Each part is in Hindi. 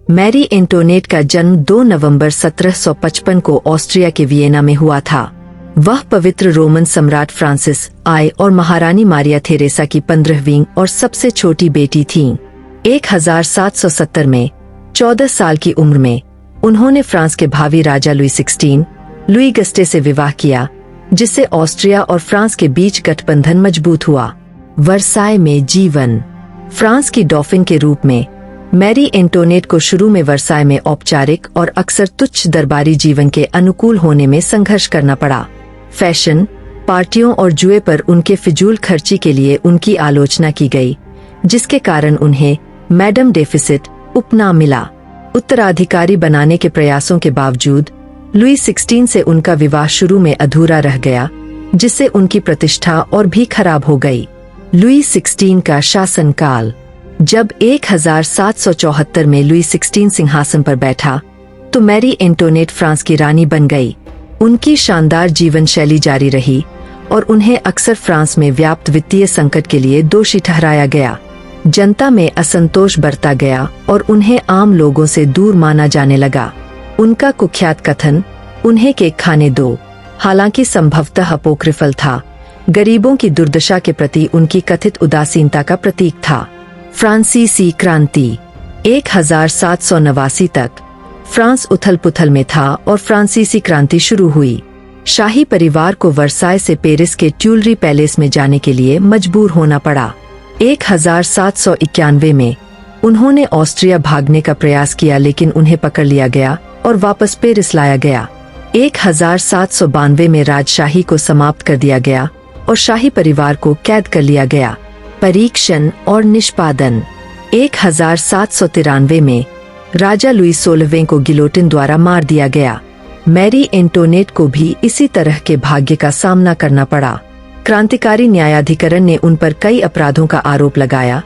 मैरी एंटोनेट का जन्म 2 नवंबर 1755 को ऑस्ट्रिया के वियना में हुआ था। वह पवित्र रोमन सम्राट फ्रांसिस I और महारानी मारिया थेरेसा की 15वीं और सबसे छोटी बेटी थीं। 1770 में 14 साल की उम्र में उन्होंने फ्रांस के भावी राजा लुई 16 लुई गस्टे से विवाह किया, जिससे ऑस्ट्रिया और फ्रांस के बीच गठबंधन मजबूत हुआ। वर्साय में जीवन। फ्रांस की डॉफिन के रूप में मैरी एंटोनेट को शुरू में वर्साय में औपचारिक और अक्सर तुच्छ दरबारी जीवन के अनुकूल होने में संघर्ष करना पड़ा। फैशन, पार्टियों और जुए पर उनके फिजूल खर्ची के लिए उनकी आलोचना की गई, जिसके कारण उन्हें मैडम डेफिसिट उपनाम मिला। उत्तराधिकारी बनाने के प्रयासों के बावजूद लुई 16 से उनका विवाह शुरू में अधूरा रह गया, जिससे उनकी प्रतिष्ठा और भी खराब हो गई। लुई 16 का शासनकाल। जब 1774 में लुई 16 सिंहासन पर बैठा, तो मैरी एंटोनेट फ्रांस की रानी बन गई। उनकी शानदार जीवन शैली जारी रही और उन्हें अक्सर फ्रांस में व्याप्त वित्तीय संकट के लिए दोषी ठहराया गया। जनता में असंतोष बढ़ता गया और उन्हें आम लोगों से दूर माना जाने लगा। उनका कुख्यात कथन "उन्हें केक खाने दो", हालांकि संभवतः अपोक्रिफल था, गरीबों की दुर्दशा के प्रति उनकी कथित उदासीनता का प्रतीक था। फ्रांसीसी क्रांति। 1789 तक फ्रांस उथल-पुथल में था और फ्रांसीसी क्रांति शुरू हुई। शाही परिवार को वर्साय से पेरिस के ट्यूलरी पैलेस में जाने के लिए मजबूर होना पड़ा। 1791 में उन्होंने ऑस्ट्रिया भागने का प्रयास किया, लेकिन उन्हें पकड़ लिया गया और वापस पेरिस लाया गया। 1792 में राजशाही को समाप्त कर दिया गया और शाही परिवार को कैद कर लिया गया। परीक्षण और निष्पादन। 1793 में राजा लुई 16वें को गिलोटिन द्वारा मार दिया गया। मैरी एंटोनेट को भी इसी तरह के भाग्य का सामना करना पड़ा। क्रांतिकारी न्यायाधिकरण ने उन पर कई अपराधों का आरोप लगाया,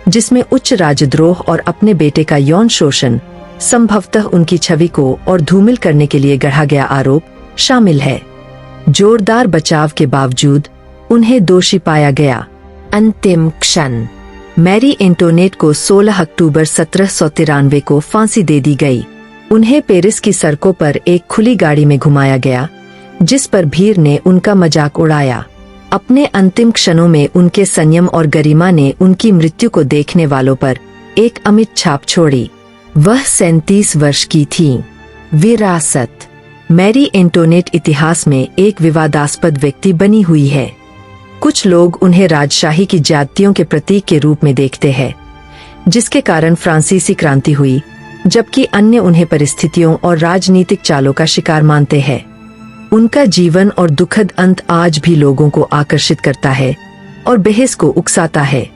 जिसमें उच्च राजद्रोह और अपने बेटे का यौन शोषण, संभवतः उनकी छवि को और धूमिल करने के लिए गढ़ा गया आरोप शामिल है। जोरदार बचाव के बावजूद उन्हें दोषी पाया गया। अंतिम क्षण। मैरी एंटोनेट को 16 अक्टूबर 1793 को फांसी दे दी गई। उन्हें पेरिस की सड़कों पर एक खुली गाड़ी में घुमाया गया, जिस पर भीड़ ने उनका मजाक उड़ाया। अपने अंतिम क्षणों में उनके संयम और गरिमा ने उनकी मृत्यु को देखने वालों पर एक अमिट छाप छोड़ी। वह 37 वर्ष की थीं। विरासत। मैरी एंटोनेट इतिहास में एक विवादास्पद व्यक्ति बनी हुई है। कुछ लोग उन्हें राजशाही की ज्यादतियों के प्रतीक के रूप में देखते हैं, जिसके कारण फ्रांसीसी क्रांति हुई, जबकि अन्य उन्हें परिस्थितियों और राजनीतिक चालों का शिकार मानते हैं। उनका जीवन और दुखद अंत आज भी लोगों को आकर्षित करता है और बहस को उकसाता है।